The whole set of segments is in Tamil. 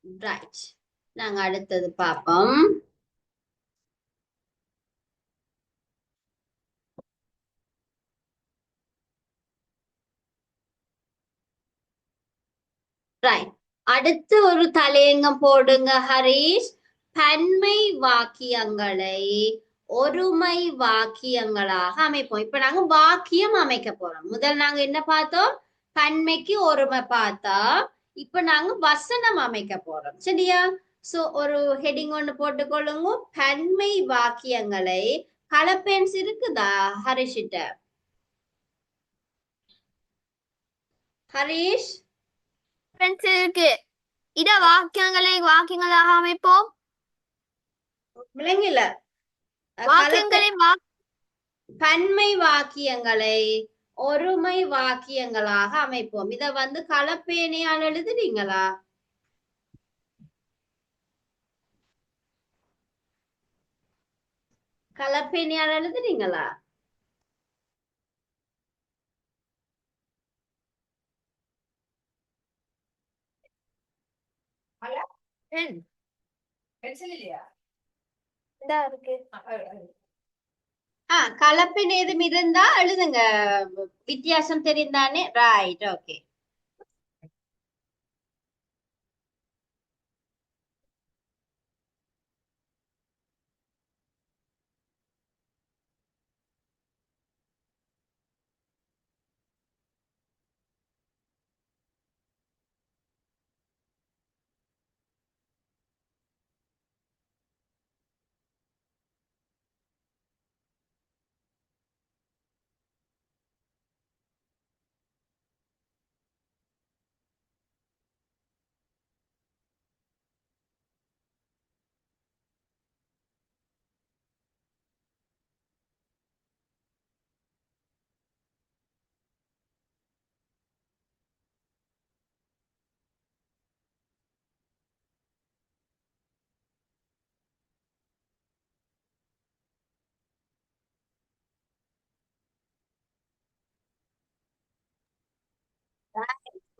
ரைட். நாங்க அடுத்தது பார்ப்போம். ரைட். அடுத்து ஒரு தலையங்கம் போடுங்க ஹரிஷ். பன்மை வாக்கியங்களை ஒருமை வாக்கியங்களாக அமைப்போம். இப்ப நாங்க வாக்கியம் அமைக்க போறோம். முதல் நாங்க என்ன பார்த்தோம்? பன்மைக்கு ஒருமை பார்த்தா, இப்ப நாங்க வசனம் அமைக்க போறோம். சரியா? சோ ஒரு ஹெட்டிங் ஒன்று போட்டுக்கொள்ளுங்க. பன்மை வாக்கியங்களை கலப்பென்ஸ் இருக்குதா ஹரிஷிட்ட? ஹரிஷ் ஃப்ரெண்ட்ஸ் இருக்கு. இத வாக்கியங்களை வாக்கியங்களாக அமைப்போம். விளங்கல. வாக்கியங்களை பன்மை வாக்கியங்களை ஒருமை வாக்கியங்களாக அமைப்போம். இத வந்து கலப்பேனையால் எழுதுறீங்களா? கலப்பேனையால் எழுதுறீங்களா? இருக்கு. கலப்பெண் ஏதும் இருந்தா எழுதுங்க. வித்தியாசம் தெரிந்தானே. ரைட். ஓகே.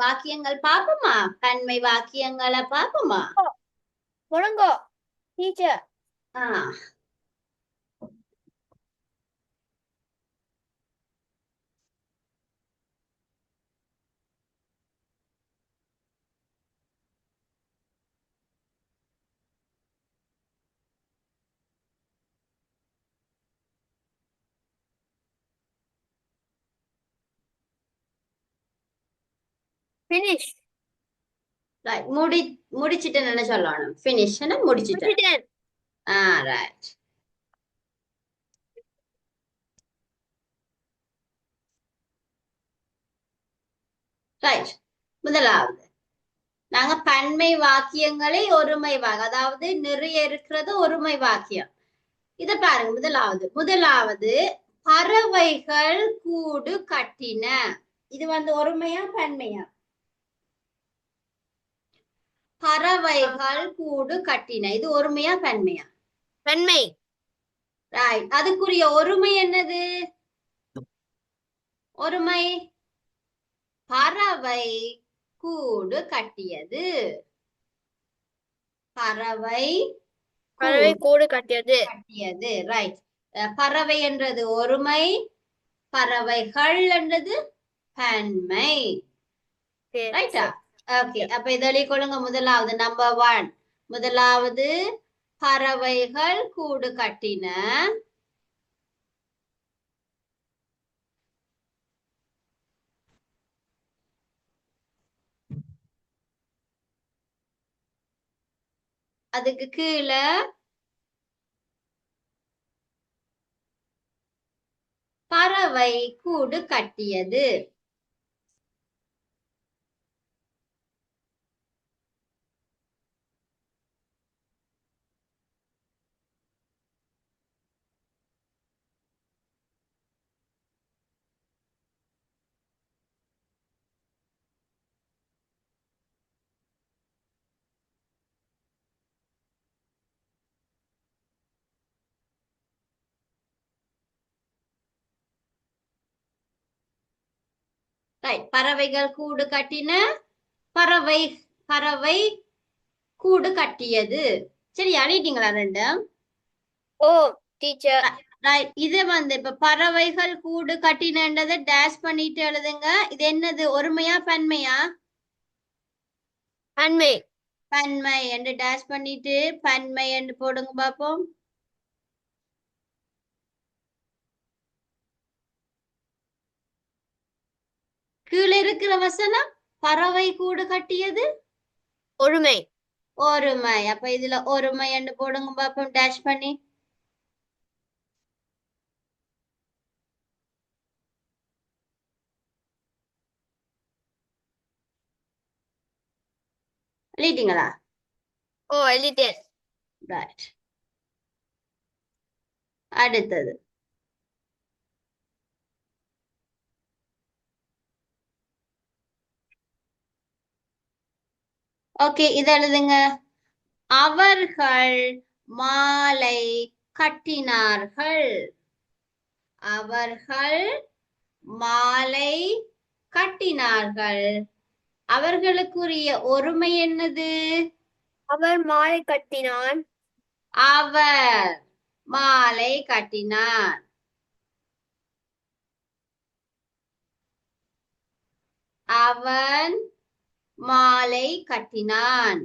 வாக்கியங்கள் பாப்போமா? பன்மை வாக்கியங்களை பாப்போமா? முழங்கோ டீச்சர். ஆஹ் ஃபினிஷ். முடிச்சிட்டேன்னு என்ன சொல்லணும்? பினிஷ் முடிச்சிட்டேன். முடிச்சிட்டேன். ரைட். ரைட். முதலாவது நாங்க பன்மை வாக்கியங்களை ஒருமை அதாவது நிறைய இருக்கிறது ஒருமை வாக்கியம். இத பாருங்க. முதலாவது பறவைகள் கூடு கட்டின. இது வந்து ஒருமையா பன்மையா? பறவைகள் கூடு கட்டின. இது ஒருமையா பன்மையா? பெண்மை. ரைட். அதுக்குரிய ஒருமை என்னது? ஒருமை பறவை கூடு கட்டியது. பறவை கூடு கட்டியது. ரைட். பறவை என்றது ஒருமை, பறவைகள் என்றது பன்மை. ரைட்டா? ஓகே. அப்ப இதழி கொள்ளுங்க. முதலாவது நம்பர் 1. முதலாவது பறவைகள் கூடு கட்டின. அதுக்கு கீழே பறவை கூடு கட்டியது. ரைட். பறவைகள் கூடு கட்டின. பறவை பறவை கூடு கட்டியது. சரி, அழிட்டீங்களா ரெண்டும்? ஓ டீச்சர். ரைட். இது வந்து இப்ப பறவைகள் கூடு கட்டினதை டேஷ் பண்ணிட்டு எழுதுங்க. இது என்னது, ஒருமையா பன்மையா? பன்மை. பன்மை என்று டேஷ் பண்ணிட்டு பன்மை என்று போடுங்க பாப்போம். கீழே இருக்கிற வசனம் பறவை கூடு கட்டியது ஒருமை. ஒருமை. அப்ப இதுல ஒருமை என்று போடுங்க பாப்போம் டேஷ் பண்ணி. எழுதிட்டீங்களா? ஓ எழுதிட்டேன். ரைட். அடுத்தது ஓகே, இது எழுதுங்க. அவர்கள் மாலை கட்டினார்கள். அவர்கள் மாலை கட்டினார்கள். அவர்களுக்குரிய ஒருமை என்னது? அவர் மாலை கட்டினான். அவர் மாலை கட்டினார். அவன் மாலை கட்டினான்.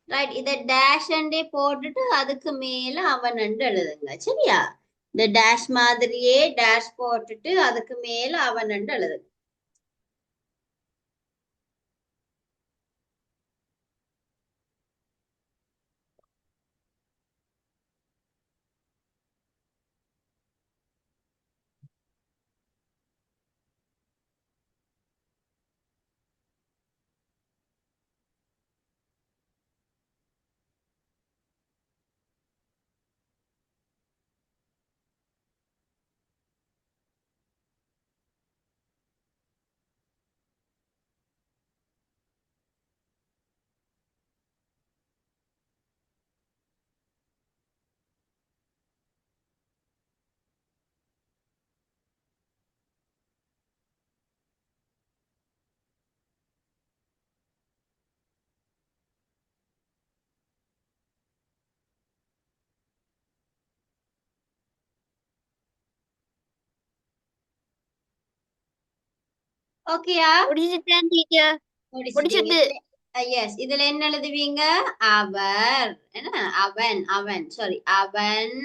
ரைட். இத டேஷ் அண்டே போட்டுட்டு அதுக்கு மேல அவன் எழுதுங்க. சரியா? இந்த டேஷ் மாதிரியே டேஷ் போட்டுட்டு அதுக்கு மேல அவன் எழுதுங்க. ஓகேயா? முடிச்சிட்டேன் டீச்சர். முடிச்சிட்டீங்க. முடிச்சது. எஸ், இதுல என்ன எழுதுவீங்க? அவர், என்ன, அவன், அவன் சாரி அவன்.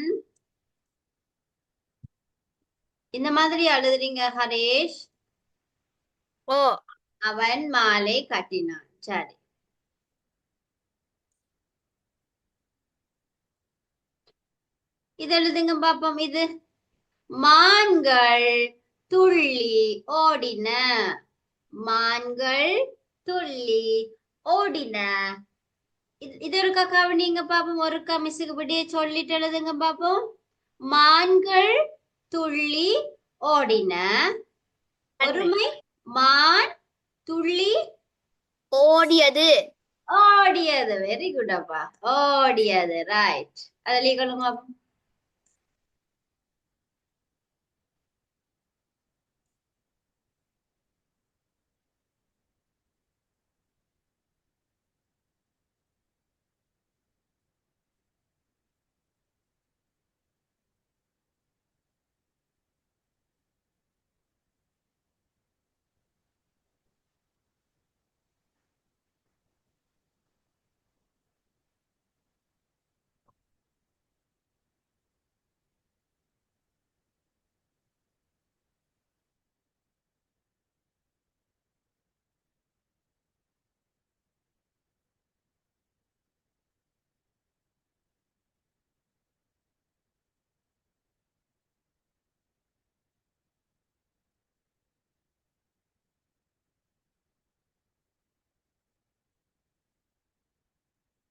இந்த மாதிரி எழுதுறீங்க ஹரேஷ். ஓ அவன் மாலை கட்டினான். சரி, இது எழுதுங்க பாப்போம். இது மான்கள் துள்ளி ஓடின. மான்கள் துள்ளி ஓடின. இது ஒருக்கா கவனிங்க பாப்போம். ஒருக்கா மிஸ்ஸுக்கு படியே சொல்லிட்டு எழுதுங்க பாப்போம். மான்கள் துள்ளி ஓடின. ஒருமை மான் துள்ளி ஓடியது. ஓடியது. வெரி குட் அப்பா. ஓடியது. ரைட். அதுல சொல்லுங்க பாப்போம்.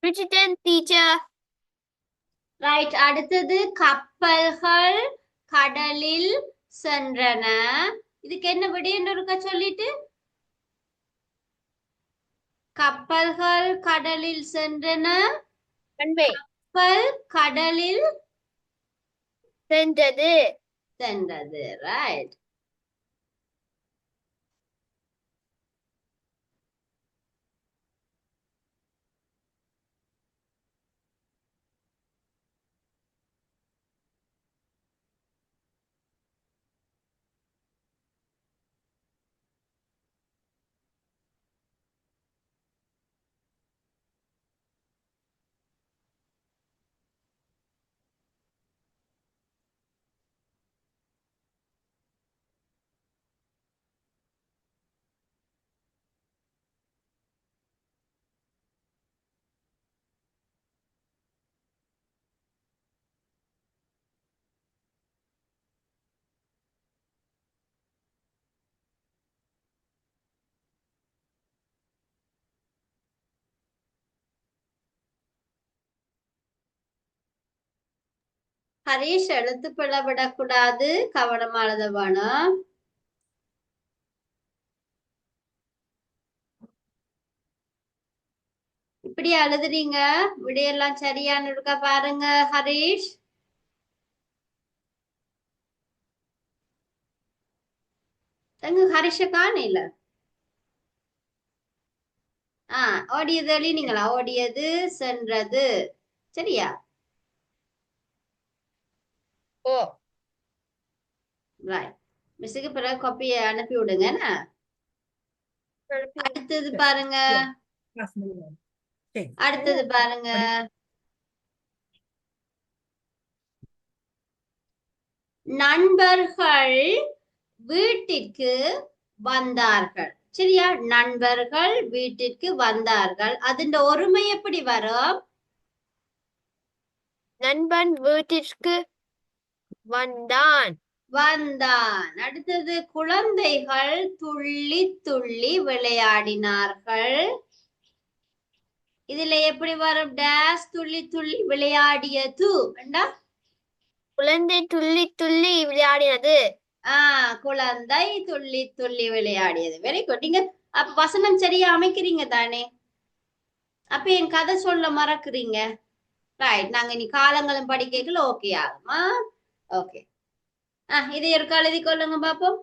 முடிச்சிட்டேன் டீச்சர். ரைட். அடுத்தது கப்பல்கள் கடலில் சென்றன. இதுக்கு என்ன விடைன்னு இருக்கா சொல்லிட்டு. கப்பல்கள் கடலில் சென்றன. பன்மை. கப்பல் கடலில் சென்றது. சென்றது. ரைட். ஹரீஷ் எழுத்து பிழை விடக்கூடாது, கவனமா எழுத வேணும். இப்படி எழுதுறீங்க, விடையெல்லாம் சரியான்னு இருக்கா பாருங்க ஹரீஷ். எங்க ஹரிஷ காணையில. ஓடியது எழுதினீங்களா? ஓடியது, சென்றது. சரியா? ஓ ரைட். மிஸ்ஸுக்கு பிறகு காப்பியை அனுப்பி விடுங்க என்ன? அடுத்தது Yes. பாருங்க. Yeah. Class number 1. Okay. அடுத்தது பாருங்க. நண்பர்கள் வீட்டிற்கு வந்தார்கள். சரியா? நண்பர்கள் வீட்டிற்கு வந்தார்கள். அதன் ஒருமை எப்படி வரும்? நண்பன் வீட்டிற்கு வந்தான். வந்தான். அடுத்தது குழந்தைகள் துள்ளி துள்ளி விளையாடினார்கள். இதுல எப்படி வரும்? டேஸ் துள்ளி துள்ளி விளையாடியது. வேண்டா? குழந்தை துள்ளி துள்ளி விளையாடினது. குழந்தை துள்ளி துள்ளி விளையாடியது. Very good. நீங்க அப்ப வசனம் சரியா அமைக்கிறீங்க தானே? அப்ப என் கதை சொல்ல மறக்குறீங்க. ரைட். நாங்க இனி காலங்களும் படிக்கல. ஓகே ஆகுமா? ஓகே. இதை ஒரு எழுதி கொள்ளுங்க பாப்போம்.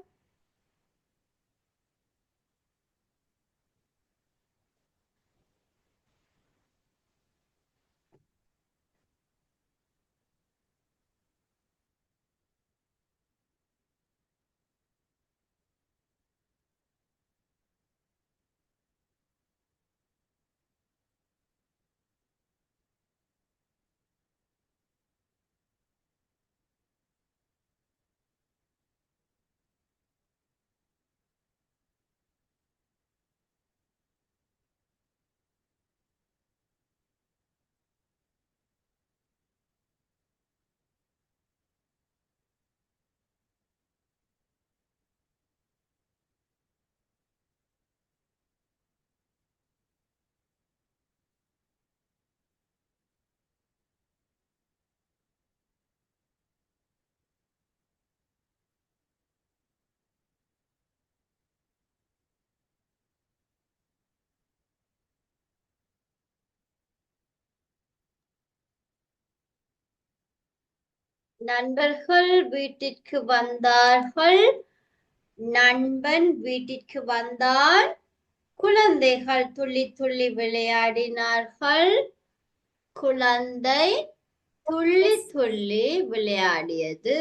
நண்பர்கள் வீட்டிற்கு வந்தார்கள். நண்பன் வீட்டிற்கு வந்தான். குழந்தைகள் துள்ளி துள்ளி விளையாடினார்கள். குழந்தை துள்ளி துள்ளி விளையாடியது.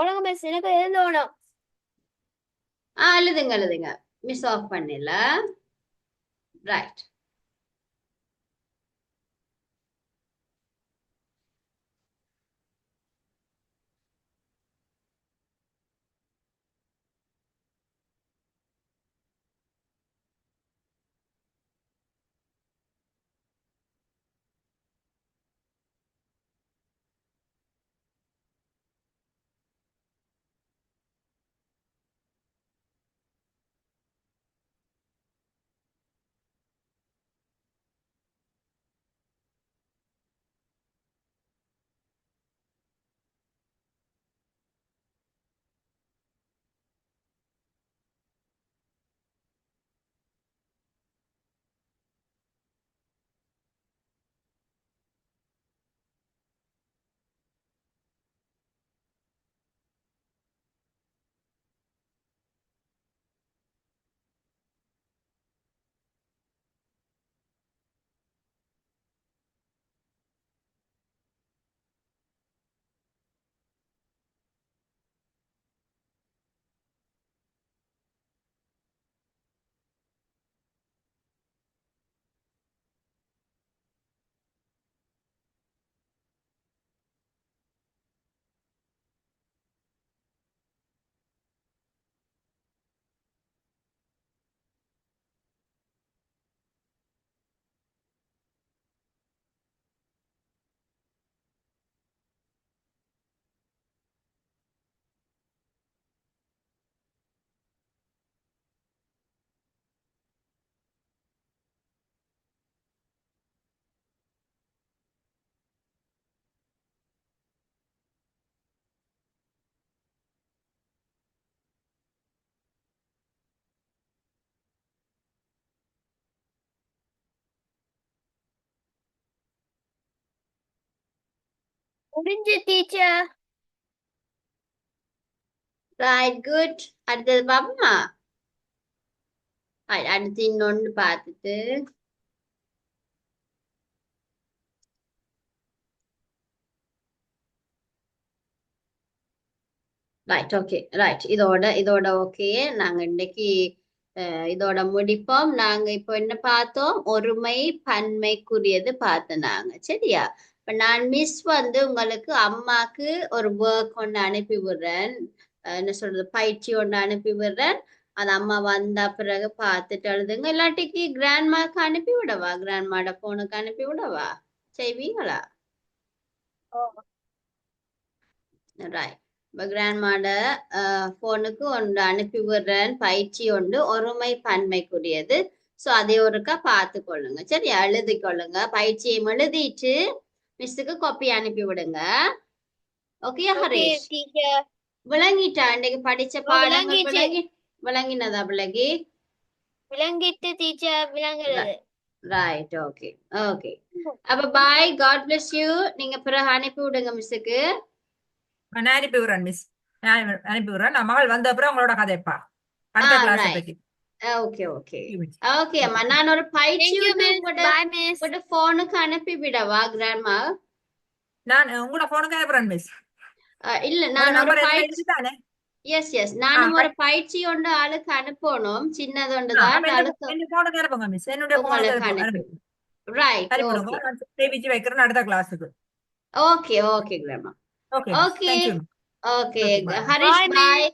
ஒழுங்கு மிஸ் எனக்கு எழுதணும். எழுதுங்க எழுதுங்க. மிஸ் ஆஃப் பண்ணல. ரைட். முடிஞ்சு டீச்சர். Right good. அடுத்தது பாப்போமா? Right, அடுத்து இன்னொன்னு பார்த்துட்டு ரைட் ஓகே ரைட் இதோட ஓகே. நாங்க இன்னைக்கு இதோட முடிப்போம். நாங்க இப்போ என்ன பார்த்தோம்? ஒருமை பன்மைக்குரியது பார்த்தோம் நாங்க. சரியா? இப்ப நான் மிஸ் வந்து உங்களுக்கு அம்மாக்கு ஒரு ஒர்க் ஒன்று அனுப்பி விடுறேன். என்ன சொல்றது, பயிற்சி ஒன்று அனுப்பி விடுறேன். அது அம்மா வந்த பிறகு பார்த்துட்டு எழுதுங்க. இல்லாட்டிக்கு கிராண்ட்மாக்கு அனுப்பி விடவா? கிராண்ட்மாட போனுக்கு அனுப்பி விடவா? செய்வீங்களா? ரைட். இப்போ கிராண்ட்மாட போனுக்கு ஒன்று அனுப்பி விடுறேன். பயிற்சி ஒன்று ஒருமை பன்மைக்குரியது. ஸோ அதை ஒருக்கா பார்த்து கொள்ளுங்க. சரி, எழுதி கொள்ளுங்க. பயிற்சியை எழுதிட்டு மிஸ்ஸுக்கு காப்பி அனுப்பி விடுங்க. Okay okay Harish? டீச்சர். விளங்கிட்டா? இன்னைக்கு படிச்ச பாடங்கள் விளங்கிச்சு. விளங்கினதா பிள்ளைக்கு? விளங்கிட்டு டீச்சர், விளங்குறது. Right okay okay. அப்ப பாய், காட் பிளஸ் யூ. நீங்க பிறகு அனுப்பி விடுங்க மிஸ்ஸுக்கு. நான் அனுப்பி விடுறேன் மிஸ். நான் அனுப்பி விடுறேன். நான் மகள் வந்த அப்புறம் உங்களோட கதைப்பா அடுத்த கிளாஸ் ரைட். பத்தி. ஓகே ஓகே ஓகே அம்மா. நான் ஒரு பயிற்சி Thank you, ஒன்று miss. Bye, miss. உங்களோட போனுக்கு அனுப்பி விடவா கிராண்ட்மா? நான் உங்களோட போனுக்கு அனுப்புறேன் மிஸ். இல்ல, நான் ஒரு நம்பர் பயிற்சி தானே? எஸ் நானும் ஒரு பயிற்சி ஒன்று ஆளுக்கு அனுப்பணும். சின்னது ஒன்று தான் ஆளுக்கு என் போனுக்கு அனுப்புங்க மிஸ். என்னுடைய உங்களுக்கு போனுக்கு அனுப்பி. அனுப்புங்க. ரைட் அனுப்பிடுங்க. ஓகே நான் சேவிச்சு வைக்கிறேன் அடுத்த கிளாஸுக்கு. Okay okay grandma. Okay okay thank you. Okay Okay, bye. Harish, Bye, bye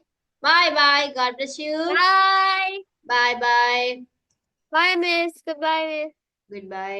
bye bye. God bless you. Bye. Bye bye. Bye, miss. Goodbye, miss. Good by.